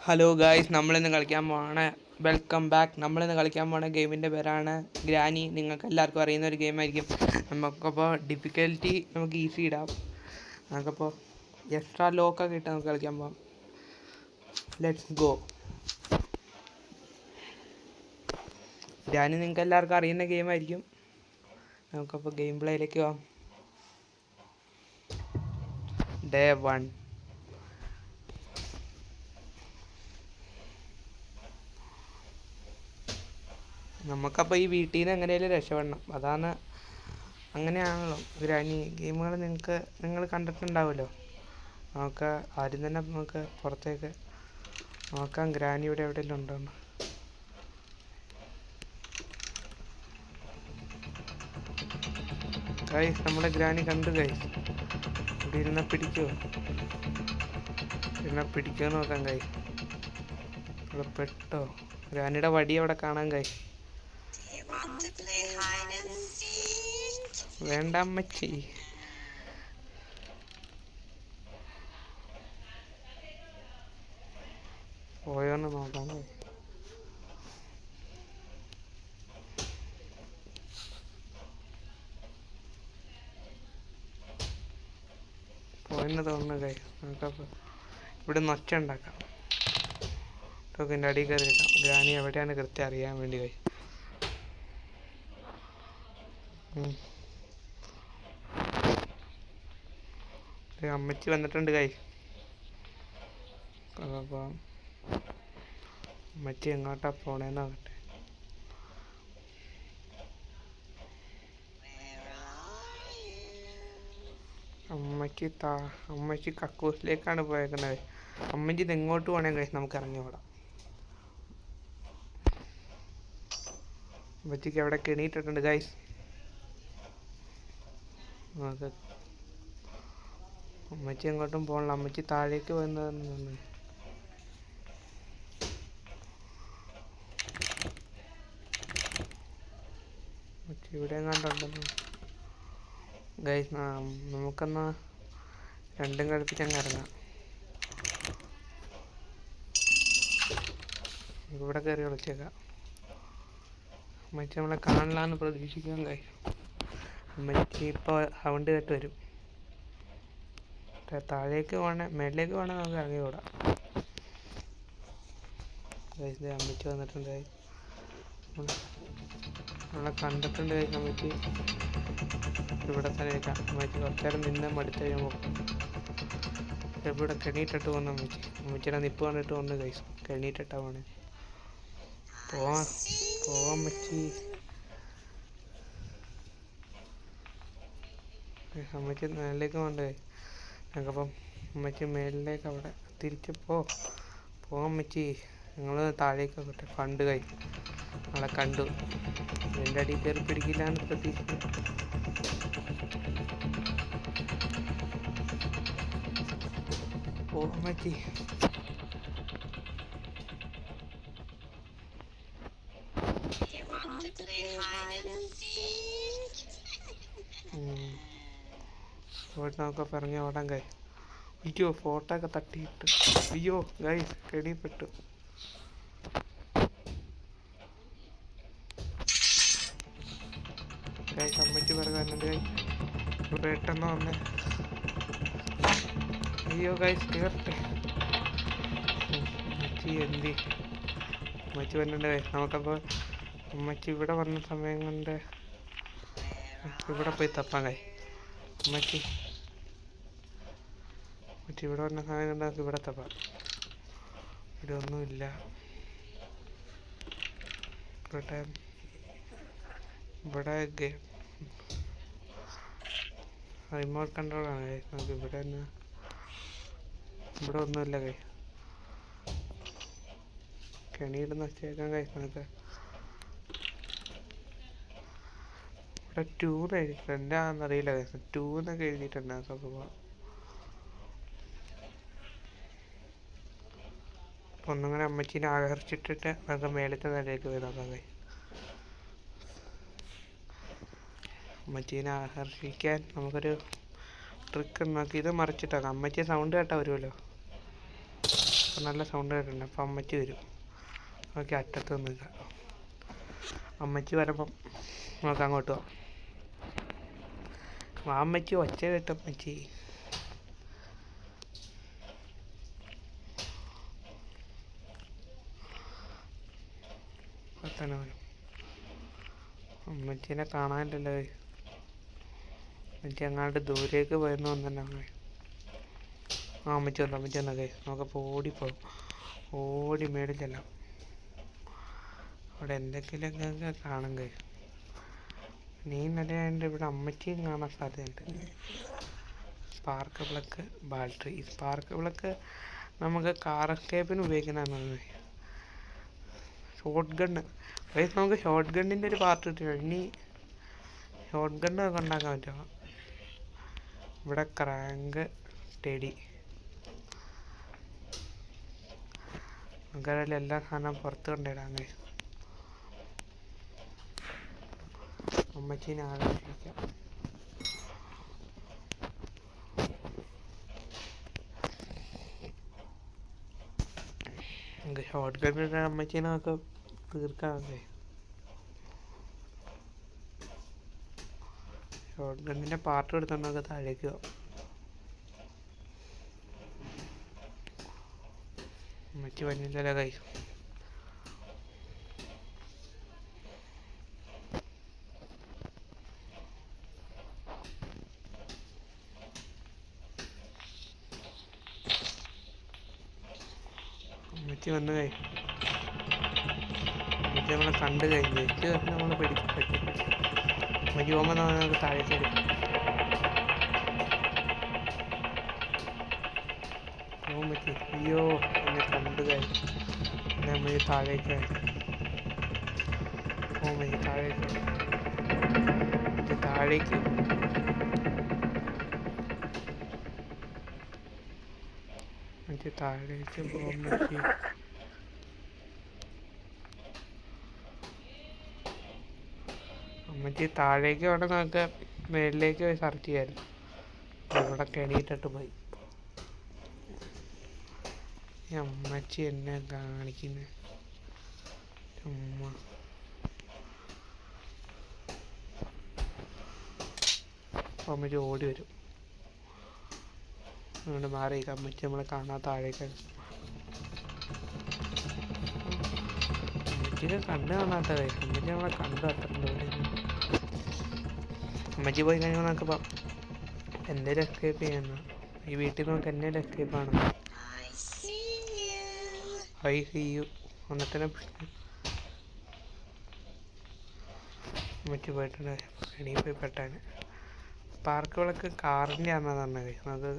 Hello guys, നമ്മളിന്ന് കളിക്കാൻ പോവാണ്. Welcome back. നമ്മളിന്ന് കളിക്കാൻ പോണ ഗെയിമിൻ്റെ പേരാണ് ഗ്രാനി. നിങ്ങൾക്ക് എല്ലാവർക്കും അറിയുന്ന ഒരു ഗെയിമായിരിക്കും. നമുക്കപ്പോൾ ഡിഫിക്കൽറ്റി നമുക്ക് ഈസി ഇടാം. നമുക്കപ്പോൾ എക്സ്ട്രാ ലോക്കൊക്കെ ഇട്ട് നമുക്ക് കളിക്കാൻ പോകാം. Let's go. ഗ്രാനി നിങ്ങൾക്ക് എല്ലാവർക്കും അറിയുന്ന ഗെയിമായിരിക്കും. നമുക്കപ്പോൾ ഗെയിം പ്ലേയിലേക്ക് പോകാം. ഡേ 1. നമുക്കപ്പോൾ ഈ വീട്ടിൽ നിന്ന് എങ്ങനെയാലും രക്ഷപ്പെടണം. അങ്ങനെയാണല്ലോ ഗ്രാനി ഗെയിമുകൾ. നിങ്ങൾ കണ്ടിട്ടുണ്ടാവുമല്ലോ. നമുക്ക് ആദ്യം തന്നെ നമുക്ക് പുറത്തേക്ക് നോക്കാം ഗ്രാനി ഇവിടെ എവിടെയെങ്കിലും ഉണ്ടോന്ന്. ഗൈസ്, നമ്മളെ ഗ്രാനി കണ്ടു ഗൈസ്. ഇവിടെ ഇരുന്നാൽ പിടിക്കുമോ നോക്കാം ഗൈസ്. ഇവിടെ പെട്ടോ? ഗ്രാനിയുടെ വടി അവിടെ കാണാൻ ഗൈസ്. വേണ്ട അമ്മച്ചി. പോയോന്ന് നോക്കാം. പോയെന്ന് തോന്നുന്നു കൈ. നമുക്കപ്പോൾ ഇവിടെ നൊച്ച ഉണ്ടാക്കാം. ടോക്കിൻ്റെ അടിയിൽ കയറി കിട്ടാം. ഗ്രാനി എവിടെയാണ് കൃത്യം അറിയാൻ വേണ്ടി കൈ. അമ്മച്ചി വന്നിട്ടുണ്ട് കൈ. അപ്പോൾ അമ്മച്ചി എങ്ങോട്ടാ പോണേന്ന് നോക്കട്ടെ. അമ്മച്ചി കക്കൂസിലേക്കാണ് പോയേക്കുന്നത്. അമ്മച്ചി ഇത് എങ്ങോട്ട് പോകണേ കൈ നമുക്ക് ഇറങ്ങിയോടാം. അമ്മച്ചിക്ക് എവിടെ കെണിയിട്ടിട്ടുണ്ട് ഗൈസ്. അമ്മച്ചി എങ്ങോട്ടും പോകണില്ല. അമ്മച്ചി താഴേക്ക് വന്നതെന്ന് തോന്നുന്നു. അമ്മച്ചി ഇവിടെ എങ്ങാണ്ടുണ്ടെന്ന് ഗൈസ്. നമുക്കെന്നാ രണ്ടും കളിപ്പിച്ചങ്ങ് ഇറങ്ങാം. ഇവിടെ കയറി കളിച്ചേക്കാം. അമ്മച്ചി നമ്മളെ കാണില്ലാന്ന് പ്രതീക്ഷിക്കാം ഗൈസ്. അമ്മച്ചി ഇപ്പോൾ സൗണ്ട് കേട്ട് വരും. താഴേക്ക് പോകണേ മേളിലേക്ക് പോകണേ നമുക്ക് ഇറങ്ങി വിടാം. അമ്മച്ചി വന്നിട്ടുണ്ട്. നമ്മളെ കണ്ടിട്ടുണ്ട്. അമ്മച്ചി ഇവിടെ തന്നെ ഇരിക്കാം. അമ്മച്ചി കുറച്ച് നേരം നിന്ന് മടുത്ത് കഴിയുമ്പോൾ ഇവിടെ കെണിയിട്ടിട്ട് പോകുന്ന അമ്മച്ചിയുടെ നിപ്പ് കണ്ടിട്ട് വന്ന് കൈസ്. കെണിയിട്ടിട്ടാ പോണേ. പോവാം അമ്മച്ചി. അമ്മച്ചി മേളിലേക്ക് പോകണ്ടേ ഞങ്ങൾക്കപ്പം. അമ്മച്ചി മേളിലേക്ക് അവിടെ തിരിച്ച് പോവാം അമ്മച്ചി. ഞങ്ങൾ താഴേക്ക് കണ്ടു കൈ. നമ്മളെ കണ്ടു. എൻ്റെ അടിയിൽ കയറി പിടിക്കില്ല എന്ന് പ്രതീക്ഷിച്ചു. അമ്മച്ചി നമുക്ക് പറഞ്ഞ ഓടാൻ കൈ. അയ്യോ, ഫോട്ടോ ഒക്കെ തട്ടിയിട്ട്. അയ്യോ ഗൈസ്, കെടിപ്പെട്ടു. ഗൈസ്, അമ്മച്ചി പറയുന്നുണ്ട് കൈ പെട്ടെന്ന് വന്നേ. അയ്യോ ഗൈസ്, കേറട്ടെ. അമ്മച്ചി എന്തി അമ്മച്ചി വന്നിട്ടുണ്ട് കൈ. നമുക്കപ്പോൾ അമ്മച്ചി ഇവിടെ വന്ന സമയം കൊണ്ട് ഇവിടെ പോയി തപ്പാൻ കൈ. അമ്മച്ചി ഇവിടെ വന്ന സമയം കൊണ്ട് നമുക്ക് ഇവിടെ തപ്പാം. ഇവിടെ ഒന്നുമില്ല. ഇവിടെ റിമോട്ട് കൺട്രോളാണ് കൈ. നമുക്ക് ഇവിടെ ഒന്നുമില്ല കൈ. കെണിയിടുന്ന വെച്ചേക്കാൻ കൈ. നമുക്ക് ഇവിടെ 2 എഴുതിയിട്ടുണ്ട്. എന്താണെന്നറിയില്ല കൈ. 2 എന്നൊക്കെ എഴുതിയിട്ടുണ്ട്. നമുക്ക് പോവാം. ഒന്നിങ്ങനെ അമ്മച്ചീനെ ആകർഷിച്ചിട്ടിട്ട് നമുക്ക് മേളത്തെ നിലയിലേക്ക് പോയി നോക്കാം കൈ. അമ്മച്ചീനെ ആകർഷിക്കാൻ നമുക്കൊരു ട്രിക്ക് നോക്കി ഇത് മറിച്ചിട്ടാക്കാം. അമ്മച്ചി സൗണ്ട് കേട്ടാൽ വരുമല്ലോ. അപ്പം നല്ല സൗണ്ട് കേട്ടിട്ടുണ്ട്. അപ്പം അമ്മച്ചി വരും. ഓക്കെ, അറ്റത്ത് നിൽക്കാം. അമ്മച്ചി വരുമ്പം നമുക്ക് അങ്ങോട്ട് പോവാം. അമ്മച്ചി ഒച്ച കേട്ട അമ്മച്ചി. തന്നെ വരും. അമ്മച്ചീനെ കാണാനില്ലല്ലോ. അമ്മച്ചി അങ്ങാണ്ട് ദൂരേക്ക് പോയെന്ന് വന്നിട്ടുണ്ടാവും. അമ്മച്ചി വന്നൊക്കെ നമുക്കപ്പോൾ ഓടിപ്പോകും. ഓടി മേടിച്ചെല്ലാം അവിടെ എന്തെങ്കിലുമൊക്കെ കാണും കഴിയും. നീ നിലയായതുകൊണ്ട് ഇവിടെ അമ്മച്ചിയും കാണാൻ സാധ്യതയുണ്ട്. Spark plug battery. Spark plug നമുക്ക് കാർ എസ്കേപ്പിന് ഉപയോഗിക്കുന്നതാണ്. ഷോട്ട് ഗണ്ണ് നമുക്ക് ഷോട്ട് ഗണ്ണിൻ്റെ ഒരു പാർട്ട് കിട്ടിയോ? ഇനി ഷോട്ട് ഗണ്ണൊക്കെ ഉണ്ടാക്കാൻ പറ്റുമോ? ഇവിടെ ക്രാങ്ക് ടെഡി നമുക്കതിൽ എല്ലാ സാധനവും പുറത്ത് കൊണ്ടിടാൻ കഴിയും. അമ്മച്ചീനെ ആകർഷിക്കാം. നമുക്ക് ഷോട്ട് ഗണ്ണിൻ്റെ അമ്മച്ചീനെ നമുക്ക് തീർക്കാൻ കഴിയും. ഷോട്ട് ഗണ്ണിൻ്റെ പാർട്ട് എടുത്തോണ്ട് നമുക്ക് താഴേക്ക് പോകാം. അമ്മച്ചി വന്നില്ല കൈ. അമ്മച്ചി വന്നു കൈ. അമ്മച്ചി നമ്മളെ കണ്ട് കഴിഞ്ഞു. നമ്മൾ പറ്റി അമ്മച്ചി പോകുമ്പോൾ നമുക്ക് താഴേക്ക് വരും. അമ്മച്ചി അയ്യോ എന്നെ കണ്ട് കഴിഞ്ഞു. പിന്നെ അമ്മച്ചി താഴേക്ക് അമ്മച്ചി താഴേക്ക് താഴേക്ക് അമ്മച്ചി താഴേക്ക് അമ്മച്ചി അമ്മച്ചി താഴേക്ക് വേണം. നമുക്ക് മേളിലേക്ക് പോയി സെർച്ച് ചെയ്യാമായിരുന്നു. ഇവിടെ കെണിയിട്ടിട്ട് പോയി. അമ്മച്ചി എന്നെ കാണിക്കുന്നത് ചുമ്മാ. അമ്മച്ചി ഓടി വരും. അതുകൊണ്ട് മാറി അമ്മച്ചി നമ്മളെ കാണാൻ താഴേക്കാണ്. അമ്മച്ചിനെ കണ്ണ് കാണാത്ത കാര്യം. അമ്മച്ചി നമ്മളെ കണ്ടു അത്ര ദൂരെ. അമ്മച്ചി പോയി കഴിഞ്ഞാൽ നമുക്കിപ്പം എന്തേലും എസ്കേപ്പ് ചെയ്യുന്നു. ഈ വീട്ടിൽ നമുക്ക് എന്തെങ്കിലും എസ്കേപ്പാണ്. ഐ സി യു എന്നിട്ട് അമ്മച്ചി പോയിട്ടുണ്ട്. എണീ പോയി പെട്ടാണ്. പാർക്കുകളൊക്കെ കാറിൻ്റെ ആണെന്ന് പറഞ്ഞത്. നമുക്ക്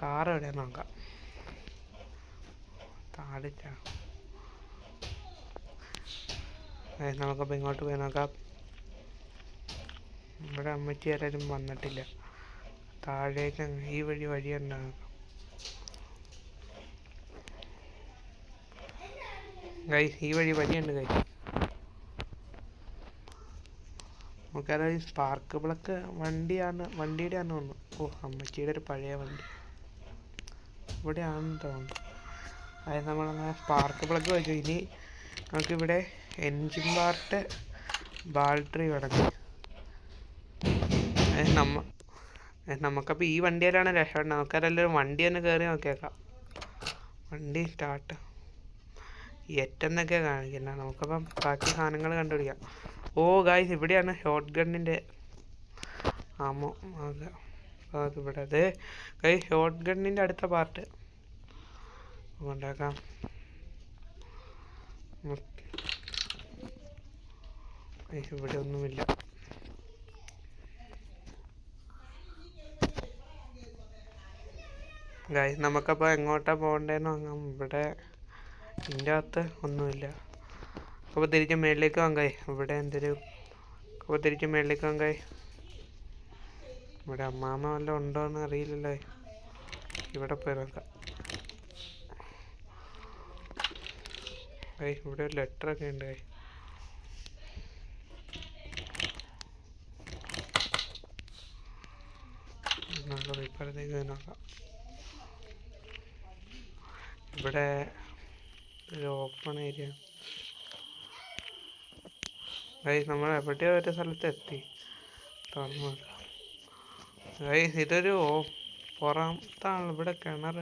കാർ എവിടെ നോക്കാം. താടിച്ച നമുക്കപ്പോൾ ഇങ്ങോട്ട് പോയി നോക്കാം. ഇവിടെ അമ്മച്ചി ആരും വന്നിട്ടില്ല. താഴേക്ക് ഈ വഴിയുണ്ടാകും. ഈ വഴിയുണ്ട് കൈ. നമുക്കറിയാം സ്പാർക്ക് പ്ലഗ് വണ്ടിയുടെ ആണെന്ന് തോന്നുന്നു. ഓ, അമ്മച്ചിയുടെ ഒരു പഴയ വണ്ടി ഇവിടെയാണെന്ന് തോന്നുന്നു. അതായത് നമ്മളങ്ങനെ സ്പാർക്ക് പ്ലഗ് വയ്ക്കും. ഇനി നമുക്കിവിടെ എൻജിൻ പാർട്ട് ബാറ്ററി കിടക്കും. നമുക്കപ്പോൾ ഈ വണ്ടിയിലാണ് രക്ഷപ്പെടണം. നമുക്കതെല്ലാം വണ്ടി തന്നെ കയറി നോക്കിയേക്കാം. വണ്ടി സ്റ്റാർട്ട് ഏറ്റെന്നൊക്കെ കാണിക്കുന്നത്. നമുക്കപ്പം ബാക്കി സാധനങ്ങൾ കണ്ടുപിടിക്കാം. ഓ ഗായ്സ്, ഇവിടെയാണ് ഷോട്ട് ഗണ്ണിൻ്റെ ആമോ. ഇവിടെ അത് ഗായ്സ് ഷോട്ട് ഗണ്ണിൻ്റെ അടുത്ത പാർട്ട് ഉണ്ടാക്കാം. ഇവിടെ ഒന്നുമില്ല. ഗായ്സ് നമുക്കപ്പോൾ എങ്ങോട്ടാണ് പോകേണ്ടതെന്ന് വാങ്ങാം. ഇവിടെ ഇതിൻ്റെ അകത്ത് ഒന്നുമില്ല. അപ്പോൾ തിരിച്ച് മേളിലേക്ക് വാങ്ങായി. ഇവിടെ എന്തൊരു അപ്പോൾ തിരിച്ച് മേളിലേക്ക് വാങ്ങായി. ഇവിടെ അമ്മാമ്മ വല്ലതും ഉണ്ടോ എന്ന് അറിയില്ലല്ലോ. ഇവിടെ പോയി നോക്കാം. ഇവിടെ ഒരു ലെറ്ററൊക്കെ ഉണ്ട്. ഇപ്പഴത്തേക്ക് നോക്കാം. ഇവിടെ ഒരു ഓപ്പൺ ഏരിയ. നമ്മൾ എവിടെയോ ഒരു സ്ഥലത്ത് എത്തി. തുറന്നു ഇതൊരു പുറത്താണ്. ഇവിടെ കിണർ.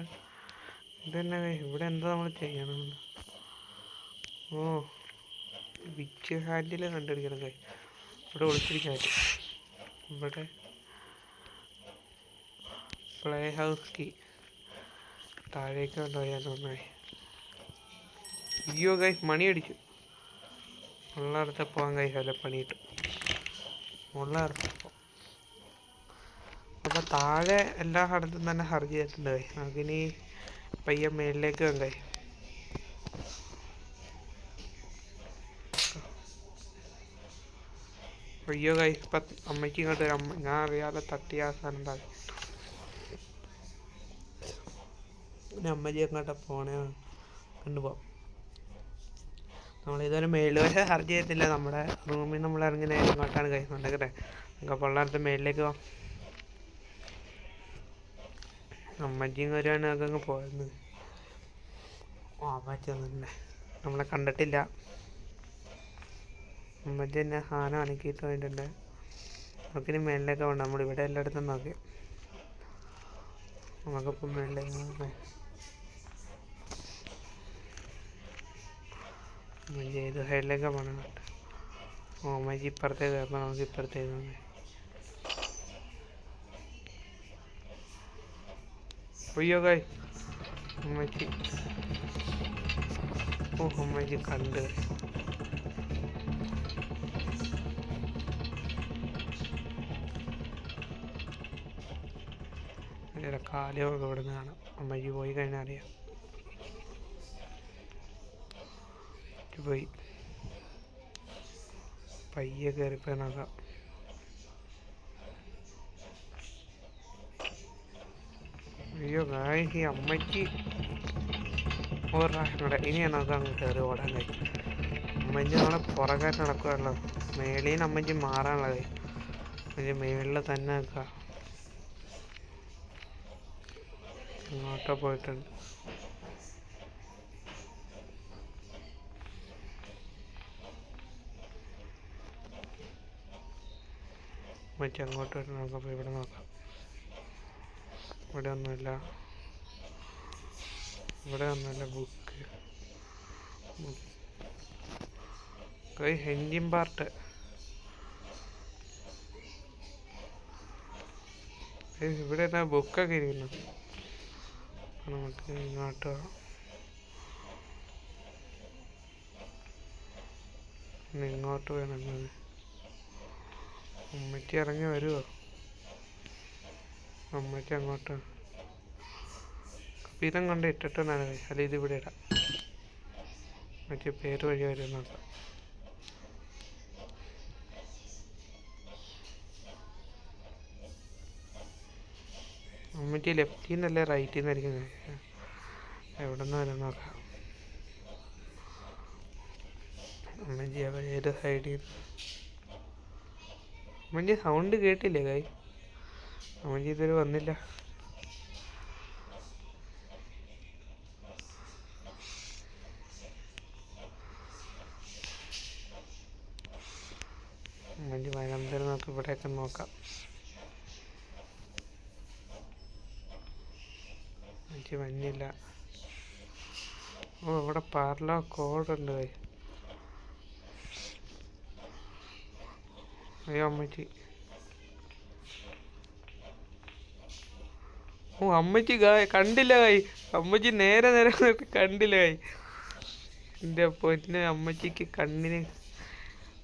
ഇതന്നെ ഇവിടെ എന്താ നമ്മൾ ചെയ്യണം? ഓ വിച്ച് ഹാൻഡിൽ കണ്ടുപിടിക്കണം. ഇവിടെ ഒളിച്ചിരിക്കാൻ. ഇവിടെ പ്ലേ ഹൗസ് കീ താഴേക്ക് കൊണ്ടുപോയാൽ നന്നായി. അയ്യോ മണി അടിച്ചു. ഉള്ളടത്ത് പോകാൻ കഴിയില്ല, പണി കിട്ടും. ഉള്ളടത്ത് അപ്പോൾ താഴെ എല്ലാ സ്ഥലത്തും തന്നെ ഹർജി ചെയ്തിട്ടുണ്ട്. നമുക്കിനി പയ്യെ മേളിലേക്ക് വന്നേ. അയ്യോ ഇപ്പം അമ്മയ്ക്ക് ഇങ്ങോട്ട് ഞാൻ അറിയാതെ തട്ടിയ സാധനം താഴെ. പിന്നെ അമ്മജി എങ്ങോട്ടാ പോണേ കണ്ടുപോകാം. നമ്മളിതുവരെ മേളിൽ വരെ ഹർജി ചെയ്തില്ല. നമ്മുടെ റൂമിൽ നമ്മൾ ഇറങ്ങി നേരെ ഇങ്ങോട്ടാണ് കഴിയുന്നുണ്ടെങ്കിലേ നമുക്ക് പൊള്ളാർത്ത് മേളിലേക്ക് പോവാം. അമ്മജിയും വരെയാണ് അതങ്ങ് പോയത്. അമ്മച്ചി തന്നെ നമ്മളെ കണ്ടിട്ടില്ല. അമ്മച്ചി തന്നെ സാധനം അനക്കിയിട്ട് പോയിട്ടുണ്ട്. നമുക്കിനി മേളിലേക്ക് പോകണം. നമ്മളിവിടെ എല്ലായിടത്തും നോക്കി. നമുക്കിപ്പം മേളിലേക്ക് അമ്മജി ഏത് സൈഡിലേക്കാണ് പോകണം? അമ്മജി ഇപ്പുറത്തേക്ക് കയറണം. നമുക്ക് ഇപ്പുറത്തേക്ക് നോക്കി. അയ്യോ അമ്മച്ചി അമ്മച്ചി കണ്ട്. കാലമൊക്കെ ഇവിടെ നിന്ന് കാണാം. അമ്മച്ചി പോയി കഴിഞ്ഞാൽ അറിയാം. പോയി പയ്യെ കയറിപ്പോയി നോക്കാം. അയ്യോ ഈ അമ്മയ്ക്ക് ഒരു പ്രാവശ്യം ഇനിയാണ് നമുക്ക് അങ്ങ് കയറി ഓടാൻ കഴിയും. അമ്മച്ചി നമ്മളെ പുറകാറ്റ് നടക്കുകയല്ലോ. മേളിൽ നിന്ന് അമ്മച്ചി മാറാനുള്ളത്. അമ്മച്ചി മേളിൽ തന്നെ നിൽക്കുക. അങ്ങോട്ടോ പോയിട്ടുണ്ട്. അമ്മച്ചി അങ്ങോട്ട് വരും. നോക്കാം. ഇവിടെ നോക്കാം. ഇവിടെ ഒന്നുമില്ല. Book engine part. ഇവിടെ എന്നാ ബുക്കൊക്കെ ഇരിക്കുന്നു. നമുക്ക് ഇങ്ങോട്ടോ ഇങ്ങോട്ട് വേണം. അമ്മച്ചി ഇറങ്ങി വരുമോ? അമ്മയ്ക്ക് അങ്ങോട്ട് കപ്പീരം കൊണ്ട് ഇട്ടിട്ടുണ്ടാണ്. അല്ല ഇതിവിടെ ഇടാം. അമ്മയ്ക്ക് പേര് വഴി വരും നോക്കാം. അമ്മയ്ക്ക് ലെഫ്റ്റിൽ നിന്നല്ലേ റൈറ്റിൽ നിന്നായിരിക്കും. എവിടെ നിന്ന് വരും നോക്കാം. അമ്മച്ചി ഏത് സൈഡിൽ? അമ്മച്ചി സൗണ്ട് കേട്ടില്ലേ? അമ്മച്ചി ഇതുവരെ വന്നില്ല. അമ്മച്ചി വരാന്തരം നോക്കി. ഇവിടെയൊക്കെ നോക്കാം. അമ്മച്ചി വന്നില്ല. ഇവിടെ പാർലോ കോഡുണ്ട്. അയ്യോ അമ്മച്ചി. അമ്മച്ചി കണ്ടില്ല. അമ്മച്ചി നേരെ കണ്ടില്ല. എൻ്റെ പൊന്നെ, അമ്മച്ചിക്ക് കണ്ണിന്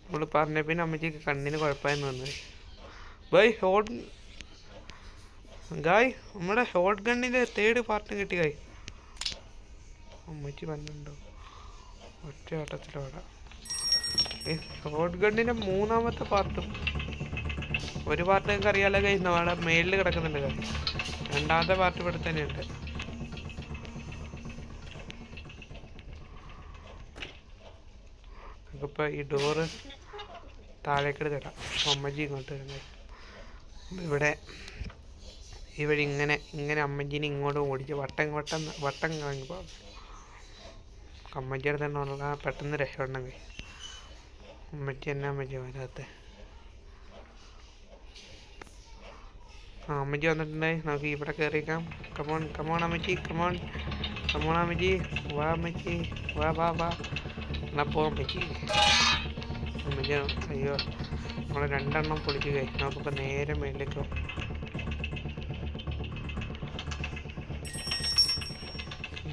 നമ്മൾ പറഞ്ഞ പിന്നെ അമ്മച്ചിക്ക് കണ്ണിന് കുഴപ്പമായെന്ന് വന്നത്. നമ്മുടെ ഷോട്ട് ഗണ്ണിൻ്റെ 3rd പാർട്ട് കിട്ടി. അമ്മച്ചി വന്നിട്ടുണ്ടോ? ഒറ്റ ഓട്ടത്തിലോടെ ഷോട്ട് ഗണ്ണിൻ്റെ 3ാമത്തെ പാർട്ടും ഒരു പാർട്ട് നിങ്ങൾക്ക് അറിയാലോ. നമ്മുടെ മേളിൽ കിടക്കുന്നുണ്ട്. 2ാമത്തെ പാർട്ട് ഇവിടെ തന്നെയുണ്ട്. നമുക്കിപ്പോൾ ഈ ഡോറ് താഴേക്കെടുത്ത് ഇടാം. അമ്മച്ചി ഇങ്ങോട്ട് വരുന്നത്. ഇവിടെ ഈ വഴി ഇങ്ങനെ അമ്മച്ചീനെ ഇങ്ങോട്ട് ഓടിച്ച് വട്ടം കറങ്ങി പോകാം. അമ്മച്ചിയുടെ തന്നെ ഉള്ള പെട്ടെന്ന് രക്ഷപ്പെടണം കൈ. അമ്മച്ചി എന്നാ അമ്മച്ചി വരാത്ത. അമ്മച്ചി വന്നിട്ടുണ്ടായി. നമുക്ക് ഇവിടെ കയറിയേക്കാം. കമോൺ കമോൺ അമ്മച്ചി, കമോൺ കമോൺ അമ്മച്ചി, വാ അമ്മച്ചി, വാ വാ വാ. എന്നാ പോവാം അമ്മച്ചി. അമ്മച്ചി അയ്യോ നമ്മൾ 2 എണ്ണം പൊളിച്ച് കൈ. നമുക്കിപ്പോൾ നേരെ മേളിലേക്ക് പോകും.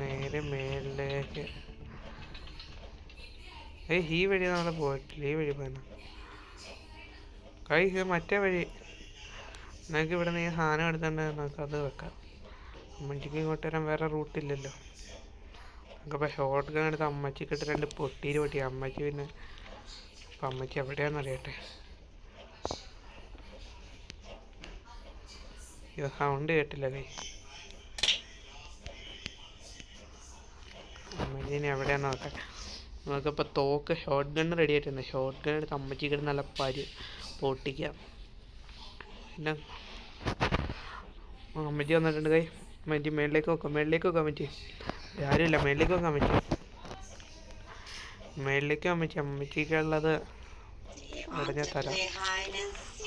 നേരെ മേളിലേക്ക്. ഈ വഴി നമ്മൾ പോയിട്ടില്ല. ഈ വഴി പോകാനാ കൈ. മറ്റേ വഴി നമുക്ക് ഇവിടെ നിന്ന് ഈ സാധനം എടുത്തുകൊണ്ട് നമുക്കത് വെക്കാം. അമ്മച്ചിക്ക് ഇങ്ങോട്ട് വരാൻ വേറെ റൂട്ടില്ലല്ലോ. നമുക്കപ്പോൾ ഷോർട്ട് ഗൺ എടുത്ത് അമ്മച്ചിക്കിട്ട് 2 പൊട്ടിയിൽ പൊട്ടി. അമ്മച്ചി പിന്നെ അപ്പം അമ്മച്ചി എവിടെയാണെന്ന് അറിയട്ടെ. സൗണ്ട് കേട്ടില്ല കൈ. അമ്മച്ചിനെ എവിടെയാണെന്ന് നോക്കാം. നമുക്കിപ്പോൾ തോക്ക് ഷോർട്ട് ഗൺ റെഡി ആയിട്ടുണ്ട്. ഷോർട്ട് ഗൺ എടുത്ത് അമ്മച്ചിക്കിട്ട് നല്ല പൊട്ടിക്കാം. പിന്നെ അമ്മച്ചി വന്നിട്ടുണ്ട് കൈ. അമ്മച്ചി മേളിലേക്ക് നോക്കാം. മേളിലേക്ക് നോക്കാം അമ്മച്ചി. ആരുമില്ല. മേളിലേക്ക് നോക്കാം അമ്മച്ചി. മേളിലേക്ക് അമ്മച്ചി. അമ്മച്ചിക്കുള്ളത് അവിടെ ഞാൻ തരാം.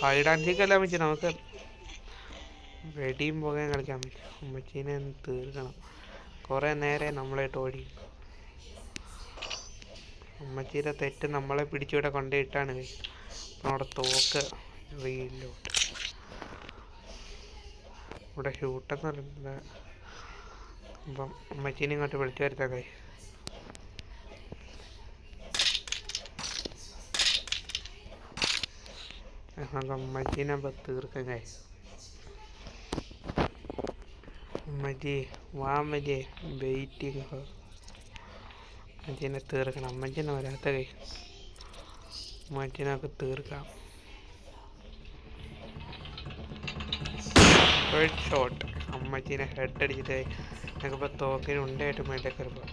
ഹൈഡ് ആൻഡ് സീക്ക് അല്ല അമ്മച്ചി. നമുക്ക് വെടിയും പോകാൻ കളിക്കാൻ പറ്റും. അമ്മച്ചീനെ തീർക്കണം. കുറേ നേരം നമ്മളായിട്ട് ഓടി. അമ്മച്ചീരെ തെറ്റ് നമ്മളെ പിടിച്ചിവിടെ കൊണ്ടുപോയിട്ടാണ് കൈ. അവിടെ തോക്ക് റീലോട്ട്. ഇവിടെ ഷൂട്ടെന്ന് പറയുന്നത്. അപ്പം അമ്മച്ചീനെ ഇങ്ങോട്ട് വിളിച്ചു വരുത്താൻ കൈ. നമുക്ക് അമ്മച്ചീനെ അപ്പം തീർക്കാൻ കൈ. അമ്മച്ചി വാ അമ്മച്ചി, വെയിറ്റിംഗ്. അമ്മച്ചീനെ തീർക്കണം. അമ്മച്ചീനെ വരാത്ത കൈ. അമ്മച്ചീനൊക്കെ തീർക്കാം. Head shot. അമ്മച്ചീനെ ഹെഡ് അടിച്ചിട്ട് ഞങ്ങൾക്കിപ്പോൾ തോക്കിന് ഉണ്ടായിട്ട് മേലേക്ക് വരുമ്പോൾ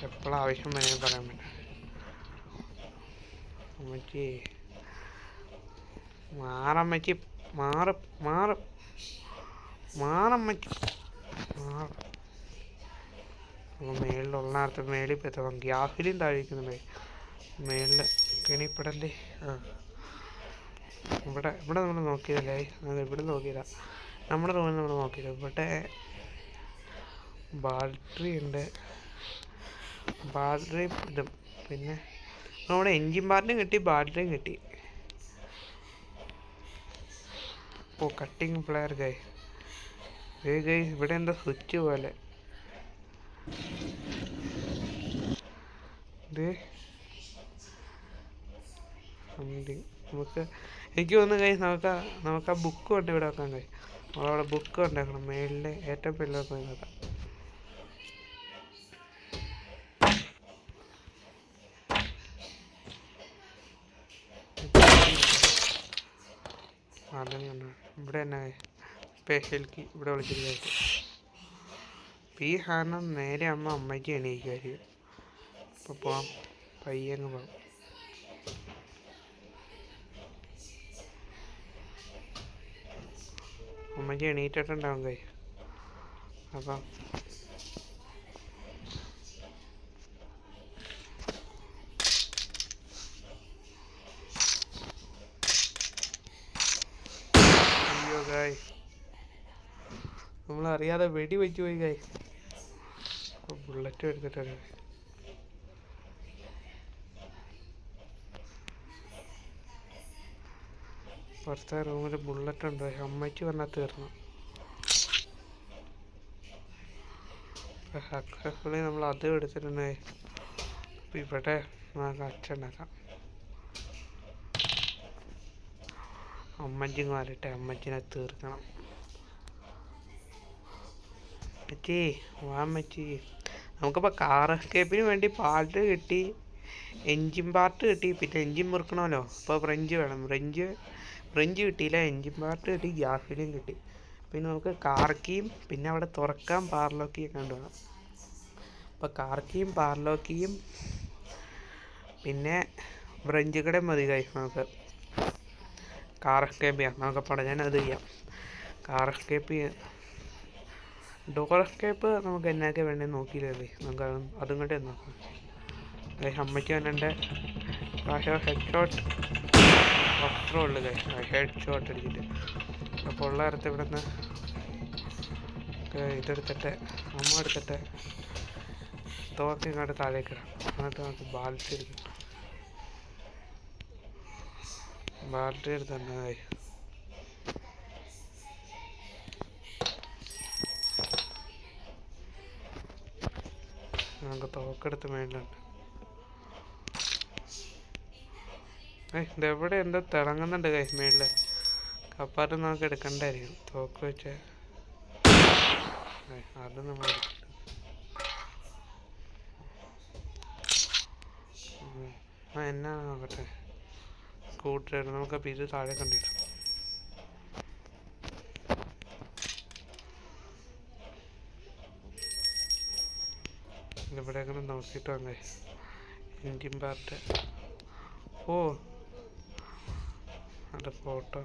എപ്പോഴും ആവശ്യം വേണമെങ്കിൽ പറയാൻ പറ്റും. അമ്മച്ചി മാറമ്മച്ചി, മാറമ്മച്ചി മാറും. അപ്പോൾ മേളിലുള്ള അടുത്ത് മേളിൽ എത്തണം. ഗ്യാസിലും താഴേക്കുന്നുണ്ട്. മേളിൽ കെണിപ്പെടല്ലേ. ഇവിടെ നമ്മൾ നോക്കിയതല്ലേ. ഇവിടെ നോക്കിയതാ. നമ്മുടെ റൂമിൽ നമ്മൾ നോക്കിയത്. ഇവിടെ ബാറ്ററി ഉണ്ട്. ബാറ്ററി ഇടും. പിന്നെ നമ്മുടെ എൻജിൻ പാർട്ടും കിട്ടി, ബാറ്ററിയും കിട്ടി. കട്ടിങ് പ്ലെയർ ഗൈ. ഇവിടെ എന്താ സ്വിച്ച് പോലെ. നമുക്ക് എനിക്ക് തോന്നുന്നു കൈ നമുക്ക് ആ ബുക്ക് കൊണ്ട് ഇവിടെ വെക്കാൻ കൈ. നമ്മളവിടെ ബുക്ക് ഉണ്ടാക്കണം. മേളിലെ ഏറ്റവും പിള്ളേർ പോയി നോക്കാം. ഇവിടെ തന്നെ സ്പെഷ്യൽ കീ ഇവിടെ വിളിച്ചിരിക്കും. ഈ സാധനം നേരെ അമ്മയ്ക്ക് എണീക്കുമായിരിക്കും. അപ്പോൾ പോവാം. പയ്യങ്ങ് പോകാം. അമ്മയ്ക്ക് എണീറ്റിട്ടുണ്ടാവും കൈ. അപ്പം അയ്യോ കായ്, നമ്മളറിയാതെ വെടി വെച്ച് പോയി കായ്. ബുള്ളറ്റ് എടുത്തിട്ടാണ്. പുറത്തെ റൂമിൽ ബുള്ളറ്റ് ഉണ്ട്. അമ്മയ്ക്ക് വന്നാൽ തീർന്നു. സക്സസ്ഫുള്ളി നമ്മൾ അതും എടുത്തിട്ടുണ്ട്. അപ്പം ഇവിടെ നമുക്ക് അച്ഛണ്ടാക്കാം. അമ്മച്ചിങ് വരട്ടെ. അമ്മച്ചിനെ തീർക്കണം. അമ്മച്ചി വാ അമ്മച്ചി. നമുക്കിപ്പോൾ കാർ എസ്കേപ്പിന് വേണ്ടി പാർട്ട് കിട്ടി, എൻജിൻ പാർട്ട് കിട്ടി. പിന്നെ എൻജിൻ മുറുക്കണമല്ലോ. അപ്പോൾ ഫ്രഞ്ച് വേണം. ഫ്രഞ്ച് കിട്ടിയില്ല. എൻജിൻ പാർട്ട് കിട്ടി, ഗ്യാസ് ഫില്ലും കിട്ടി. പിന്നെ നമുക്ക് കാർ കീയും പിന്നെ അവിടെ തുറക്കാൻ പാർലോക്കിയും കണ്ടു വേണം. അപ്പോൾ കാർ കീയും പാർലോക്കിയും പിന്നെ ഫ്രഞ്ച് കടയും മതി കൈ. നമുക്ക് കാർ എസ്കേപ്പ് ചെയ്യാം. നമുക്കപ്പോൾ ഞാൻ അത് ചെയ്യാം. കാർ എസ്കേപ്പ് ഡോർ എസ്കേപ്പ് നമുക്ക് എന്നൊക്കെ വേണമെങ്കിൽ നോക്കിയില്ലേ, നമുക്ക് അതും കൂടെ നോക്കാം. അമ്മയ്ക്ക് വന്നെ ഹെഡ് ഷോട്ട് അത്രേ ഉള്ളു ഹെഡ് ഷോട്ട് അടിച്ചിട്ട്. അപ്പോൾ ഉള്ള നേരത്തെ ഇവിടെ നിന്ന് ഇതെടുത്തിട്ട് അമ്മ എടുത്തിട്ട് തോക്ക് ഇങ്ങോട്ട് താഴേക്കിടാം. എന്നിട്ട് നമുക്ക് ബാൽറ്റി എടുക്കണം. ബാൽറ്റി എടുത്തന്നെ നമുക്ക് തോക്കെടുത്ത് മേളിലുണ്ട്. ഇതെവിടെ എന്തോ തിളങ്ങുന്നുണ്ട് മേളില്. കപ്പാട്ട് നമുക്ക് എടുക്കണ്ടായിരിക്കും തോക്ക് വെച്ച്. അത് നമ്മൾ എടുക്കണ്ട. എന്നാ നോക്കട്ടെ, സ്കൂട്ടർ നമുക്ക് അപ്പം ഇത് താഴെ കണ്ടിടാം. ഇവിടെ അങ്ങനെ നോക്കിയിട്ട് വാങ്ങേ എൻജിൻ പാർട്ട്. ഓ അത് ഫോട്ടോ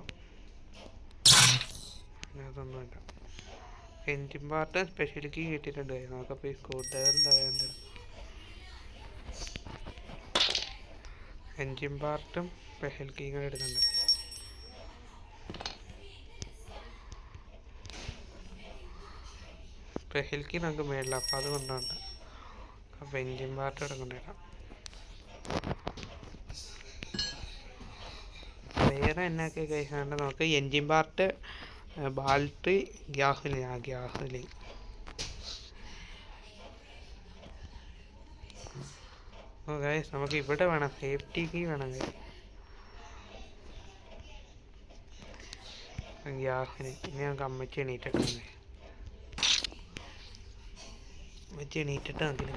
അതൊന്നുമില്ല. എൻജിൻ പാർട്ട് സ്പെഷ്യലിക്ക് കിട്ടിയിട്ടുണ്ട്. നമുക്കപ്പോൾ ഈ സ്കൂട്ടർ എന്തായാലും എൻജിൻ പാർട്ടും സ്പെഷ്യൽ കീയും എടുക്കുന്നുണ്ട്. സ്പെഷ്യൽ കീ നമുക്ക് മേളില്ല, അപ്പോൾ അത് കൊണ്ടുപോകണ്ട. അപ്പോൾ എൻജിൻ പാർട്ട് ഇവിടെ കൊണ്ടുവരാം. വേറെ എന്നൊക്കെ കഴിക്കാണ്ട് നമുക്ക് എൻജിൻ പാർട്ട്, ബാറ്ററി, ഗ്യാസുലി ഗൈസ് നമുക്ക് ഇവിടെ വേണം. സേഫ്റ്റി കീ വേണം ഗ്യാസിന്. ഇനി നമുക്ക് അമ്മച്ചി എണീറ്റിട്ട് നമുക്കിന്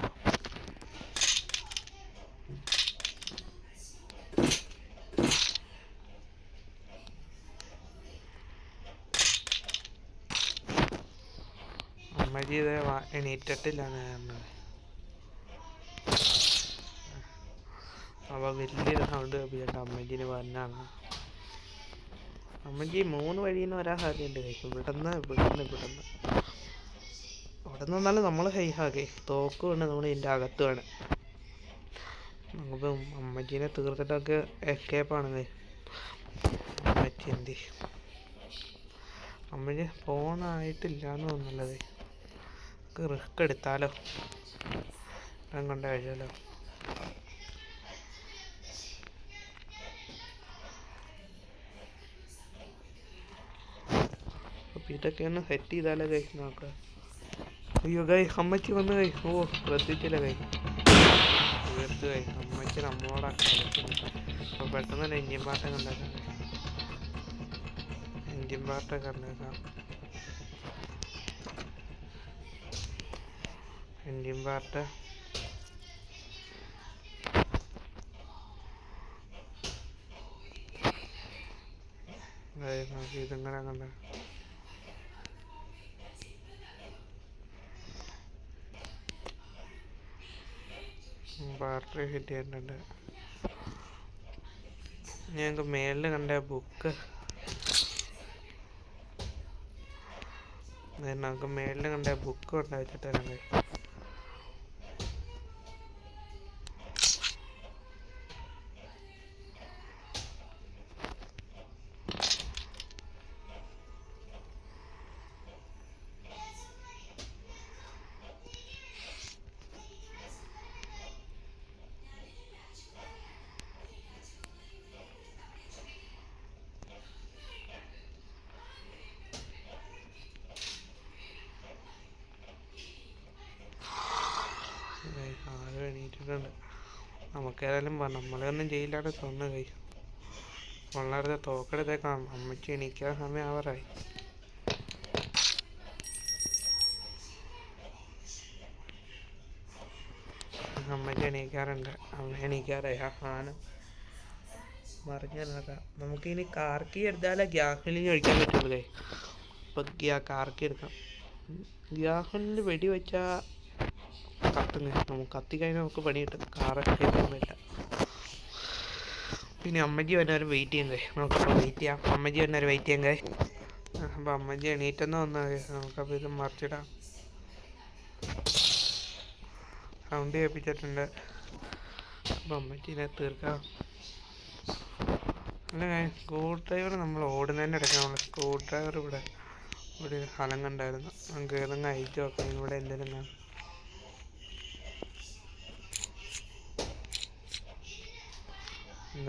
അമ്മച്ചി ഇത് എണീറ്റിട്ടില്ലാന്ന് പറഞ്ഞത്. അപ്പോൾ വലിയൊരു സൗണ്ട് കേൾപ്പിച്ചിട്ട് അമ്മച്ചിന് പറഞ്ഞാണ്. അമ്മച്ചി 3 വഴിയിൽ നിന്ന് വരാൻ സാധ്യതയുണ്ട്. ഇവിടുന്ന് അവിടെ നിന്നാലും നമ്മൾ ഹൈഹാക്കി തോക്ക് വേണം. നമ്മൾ ഇതിൻ്റെ അകത്ത് വേണം. നമുക്ക് അമ്മച്ചീനെ തീർത്തിട്ടൊക്കെ എസ്കേപ്പാണ്. അമ്മച്ചി എന്ത് അമ്മച്ചി ഫോണായിട്ടില്ല എന്ന് തോന്നുന്നുള്ളത്. നമുക്ക് റിസ്ക് എടുത്താലോ, കൊണ്ട് കഴിച്ചാലോ. അപ്പോൾ ഇതൊക്കെ ഒന്ന് സെറ്റ് ചെയ്താലോ നോക്കാം. അയ്യോ അമ്മച്ചി വന്ന് ഓ ശ്രദ്ധിച്ചില്ല തീർത്ത് അമ്മച്ചി നമ്മളോടാ. അപ്പോൾ പെട്ടെന്ന് തന്നെ എൻജിൻ പാർട്ടൊക്കെ ഉണ്ടാക്കാം. എൻജിൻ പാർട്ടൊക്കെ ഉണ്ടാക്കാം. എൻജിൻ പാർട്ട് നമുക്ക് ഇതിങ്ങനെ കണ്ട ബാറ്ററി ഫിറ്റ് ചെയ്തിട്ടുണ്ട്. ഞങ്ങൾക്ക് മേളിൽ കണ്ട ബുക്ക് നമുക്ക് മേളിൽ കണ്ട ബുക്ക് ഉണ്ടാക്കിയിട്ടുണ്ട്. ആരും എണീറ്റിട്ടുണ്ട്. നമുക്കേതായാലും നമ്മളെയൊന്നും ചെയ്യില്ലാതെ തോന്നുന്നു വളരെ തോക്കെടുത്തേക്കാം. അമ്മച്ചി എണീക്കാൻ സമയം ആവാറായി. അമ്മച്ചി എണീക്കാറുണ്ട്. എണീക്കാറായി. ആ സാധനം മറിഞ്ഞു നോക്കാം. നമുക്കിനി കാർക്കി എടുത്താലേ ഗ്യാസിൽ ഒഴിക്കാൻ പറ്റുള്ളൂ. അപ്പം കാർക്കി എടുക്കാം. ഗ്യാസിൽ വെടി വെച്ചാൽ കത്തുന്നേ. നമുക്ക് കത്തിക്കഴിഞ്ഞാൽ നമുക്ക് പണി കിട്ടും. കാറൊക്കെ പറ്റില്ല. പിന്നെ അമ്മജി വന്നവരെ വെയിറ്റ് ചെയ്യാൻ നമുക്കിപ്പോൾ വെയിറ്റ് ചെയ്യാം. അമ്മജി വന്നവരെ വെയിറ്റ് ചെയ്യാൻ അപ്പം അമ്മച്ചി എണീറ്റെന്ന് വന്നു. നമുക്കപ്പോൾ ഇത് മറിച്ചിടാം. സൗണ്ട് കേൾപ്പിച്ചിട്ടുണ്ട്. അപ്പം അമ്മച്ചീനെ തീർക്കാം. അല്ല സ്ക്രൂ ഡ്രൈവർ നമ്മൾ ഓടുന്നതിൻ്റെ ഇടയ്ക്ക് നമ്മൾ സ്ക്രൂ ഡ്രൈവർ ഇവിടെ ഒരു ഹലം കണ്ടായിരുന്നു. നമുക്ക് ഏതെങ്കിലും അയച്ചു നോക്കാം. ഇവിടെ എന്തെങ്കിലും കാണും.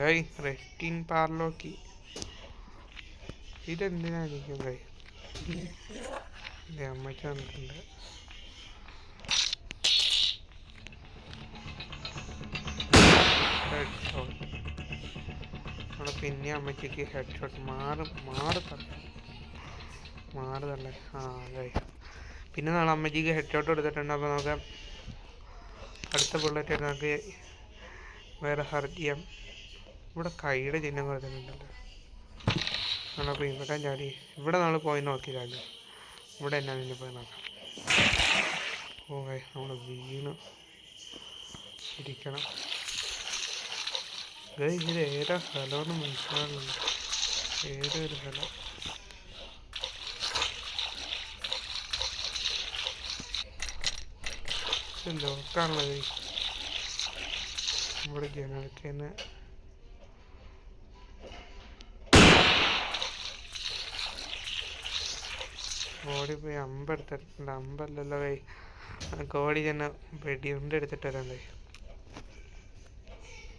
ഗൈ റെസ്റ്റിൻ പാർലോക്കി ഇതെന്തിനായിരിക്കും ഗൈ? അമ്മയ്ക്ക് വന്നിട്ടുണ്ട്. Head shot. അവിടെ പിന്നെ അമ്മയ്ക്ക് ഹെഡ് ഷോട്ട് മാറുതല്ലേ. ആ ഗൈ പിന്നെ നമ്മൾ അമ്മച്ചിക്ക് ഹെഡ് ഷോട്ട് കൊടുത്തിട്ടുണ്ട്. അപ്പോൾ നമുക്ക് അടുത്ത ബുള്ളറ്റ് നമുക്ക് വേറെ ഹർട്ട് ചെയ്യാം. ഇവിടെ കൈയുടെ ചിഹ്നം കൊടുത്തിട്ടുണ്ടല്ലോ. നമ്മളപ്പോൾ ഇവിടെ ചാടി ഇവിടെ നമ്മൾ പോയി നോക്കിയില്ലല്ലോ. ഇവിടെ എന്നാ നിന്ന് പോയി നോക്കാം. ഓ നമ്മൾ വീണ് ഇരിക്കണം. ഇത് ഏതാ സ്ഥലമെന്ന് മനസ്സിലാകുന്നുണ്ട്. ഏതൊരു സ്ഥലം? ഇത് ലോക്കാണുള്ളത്. നമ്മുടെ ജനൽക്കന്നെ ഓടിപ്പോയി അമ്പെടുത്തിട്ടുണ്ട്. അമ്പല്ലല്ലോ കൈ കോടി തന്നെ വെടിയുണ്ട് എടുത്തിട്ട് വരാൻ കഴിയും.